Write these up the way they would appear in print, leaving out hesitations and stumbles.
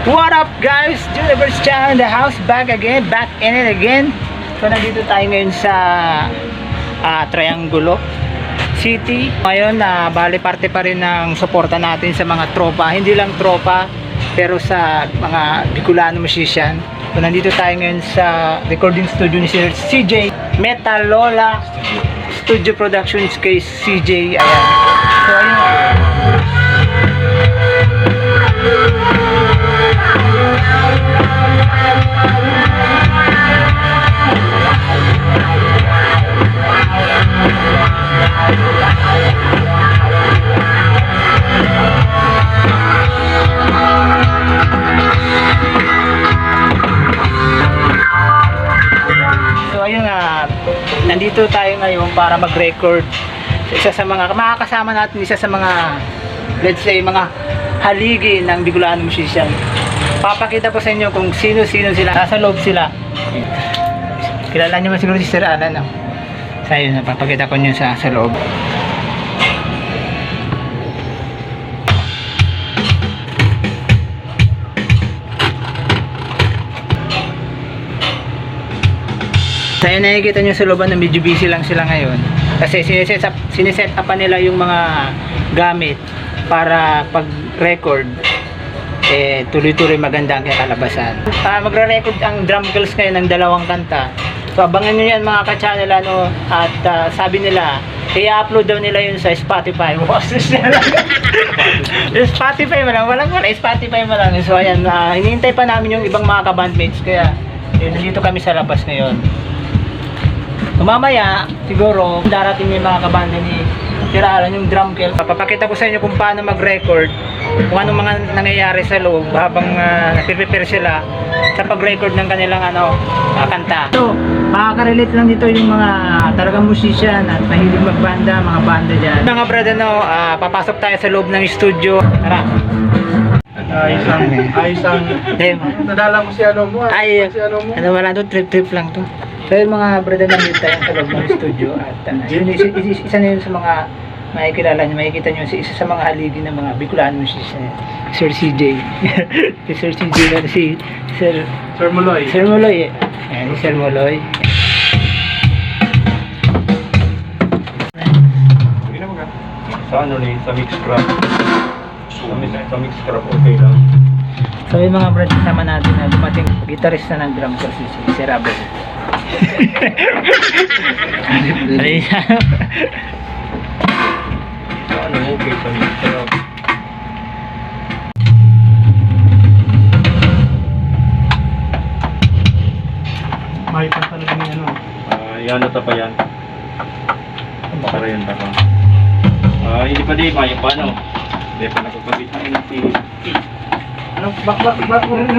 What up guys? Universe Channel in the house, back in it again. So nandito tayo ngayon sa Triangulo City. Ngayon bali parte pa rin ng suporta natin sa mga tropa. Hindi lang tropa, pero sa mga Bicolano musician. So nandito tayo ngayon sa recording studio ni Sir CJ Metalola Studio Productions kay CJ. Ayan. So ayun. So ayun nandito tayo ngayon para mag-record isa sa mga makakasama natin, isa sa mga let's say mga haligi ng Bicolano musician. Papakita ko sa inyo kung sino-sino sila. Nasa loob sila. Kilala niyo man siguro si Sir Alan. So ayun, papakita ko niyo sa loob. So ayun, nakikita nyo sa looban na medyo busy lang sila ngayon kasi siniset up pa nila yung mga gamit para pag record tuloy-tuloy maganda ang kalabasan. Magre-record ang Drumgirls ngayon ng 2 kanta. So abangan nyo yan mga ka-channel at sabi nila i-upload daw nila yun sa Spotify. Spotify mo lang, walang Spotify mo lang. So ayan, hinihintay pa namin yung ibang mga ka-bandmates, kaya yun, nandito kami sa labas ngayon. Mamaya, siguro, darating yung mga kabanda ni Sir Alan, yung Drumgirls. Papakita ko sa inyo kung paano mag-record, kung anong mga nangyayari sa loob habang prepare sila sa pag-record ng kanilang kanta. So, makaka-relate lang dito yung mga talagang musician at mahilig magbanda, mga banda dyan. Mga brother, papasok tayo sa loob ng studio. Tara! Ayos ang nadala mo si mo. Wala doon, trip lang to. So yung mga brother nandito tayo sa loob ng studio at yun, isa na yun sa mga makikilala nyo, makikita nyo isa sa mga haligi ng mga Bicolano musician, Sir CJ. Si Sir CJ na si Sir Muloy. Sir Muloy. Ayan, si Sir Muloy. Sa sa Mixcraft. Sa Mixcraft okay lang. So yung mga brad kasama natin na dumating guitarist na ng Drumgirls si Sir Abel. Okay sa Mixcraft. May pantalan niya yan na pa yan. Baka rin ba ka? Hindi pa di may paano? Hindi pa nakapagbitan ng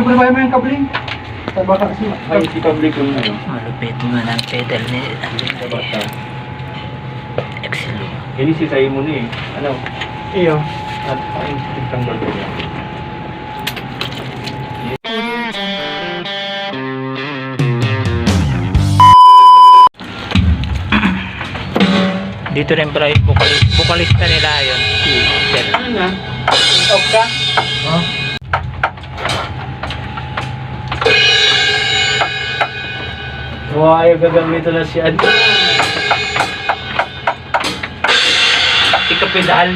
Revive mo yung kabling? Baka kasi ay si kabling yung malupit mo ng pedal ni bata. Excellent. Ini si sayo mo ni iyo at ay tanggal ko yan. Dito rin pala yung vocalista nila yun. Si Sir. Ano na? Okka? Oh. Wow, gagamito na siya. Ikapedal.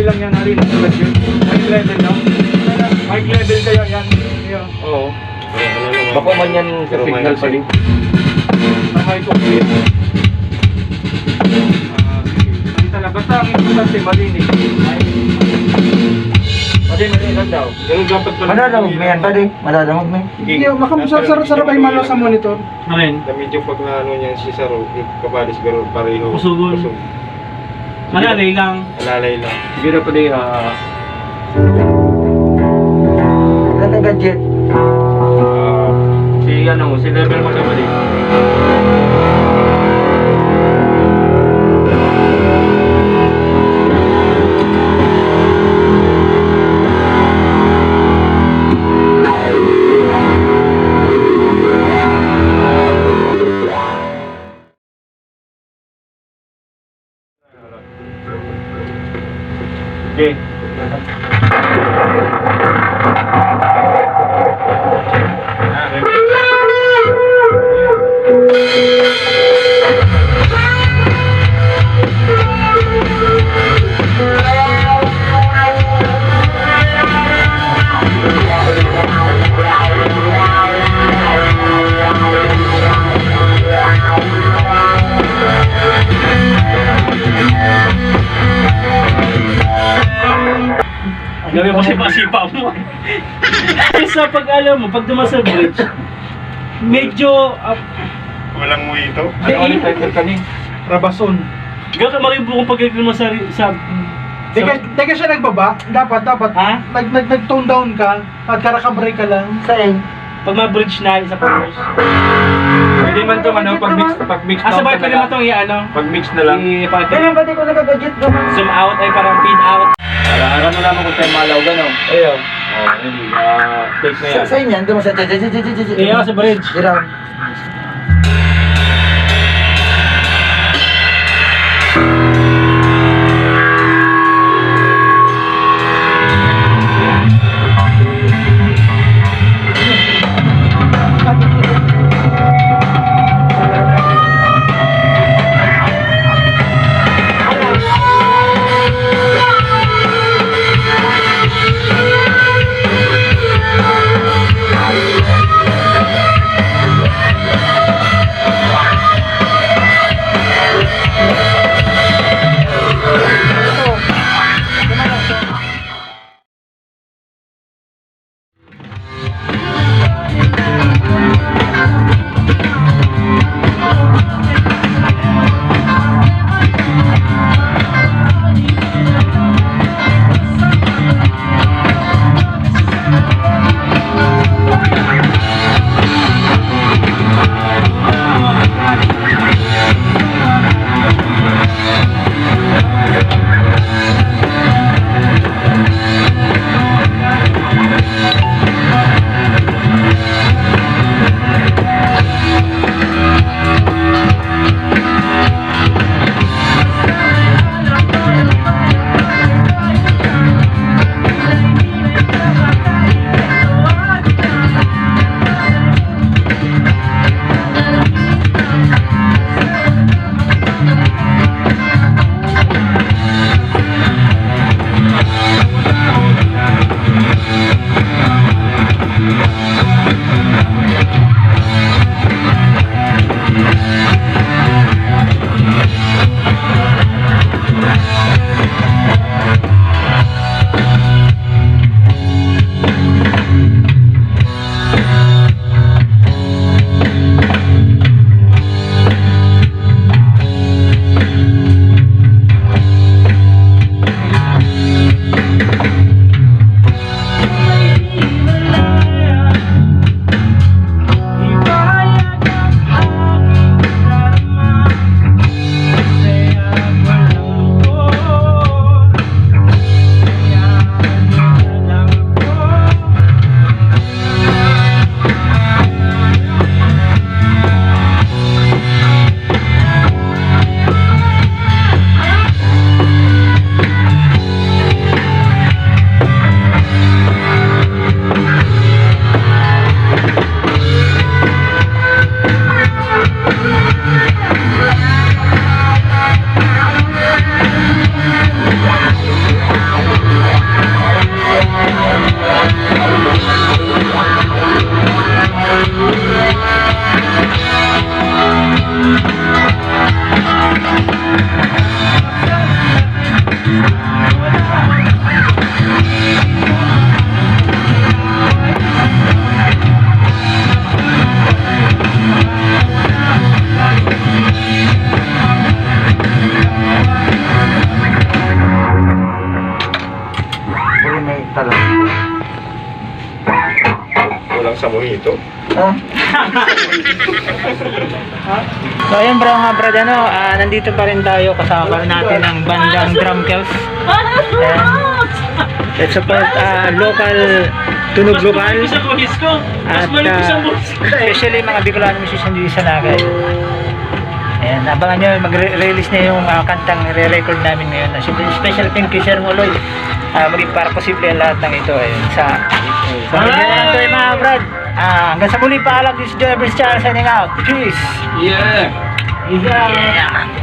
Lang yan halin mic level lang. Mic level kayo yan. Oo. Baka man yan sa signal pa rin. Mic okay. Basta ang importante malinis. Malinis lang daw. Ganun dapat pala. Madadamog mo yan, pwede? Madadamog mo yan? Hindi, sarap ay malo sa monitor. Amen. Medyo pag na niyan si Saro, kabalis gano'n pareho. Kusugon. Malalay lang. Malalay lang. Sige na pa din Ganda gadget. si level magkabalik. Okay. Gawin mo sipa-sipa mo. Sa pag alam mo, pag dumas sa bridge, medyo Walang mo ito. Ano ulit title ka ni? Rabason. Gawin maribo kung pag-record mo sa Teka siya nagbaba, dapat Ha? nag-tone down ka at karaka-break ka lang. Saan? pag ma-bridge na sa purpose. Pwede man itong ano, pag-mix Asa ba down pwede mo itong i-ano? Pag-mix na lang. Kailan ba di ko nag-budget naman? Zoom out ay parang feed out. Para ano naman kung tayo malaw gano'n. Ayaw. Oh, hindi. Take na yan. Sa inyo, doon mo sa Kaya sa bridge. Dirang. Mojito. So ayun bro, mga brad, nandito pa rin tayo, kasama pa rin natin ang bandang Drumkels. Ayan. Let's support local, tunog lokal. Mas maligay sa buhis ko. Mas At maligay sa buhis ko. especially mga Bicolano musician dito sa Nagay. Ayan, abangan nyo, mag-release na yung kantang re-record namin ngayon. Special thank you, Sir Moloy. Maging para posible ang lahat ng ito. Ayun, so ganyan lang ito mga brad. Hanggang sa muli paalam, this is Joe Everest Charles signing out. Peace! Yeah. Yeah.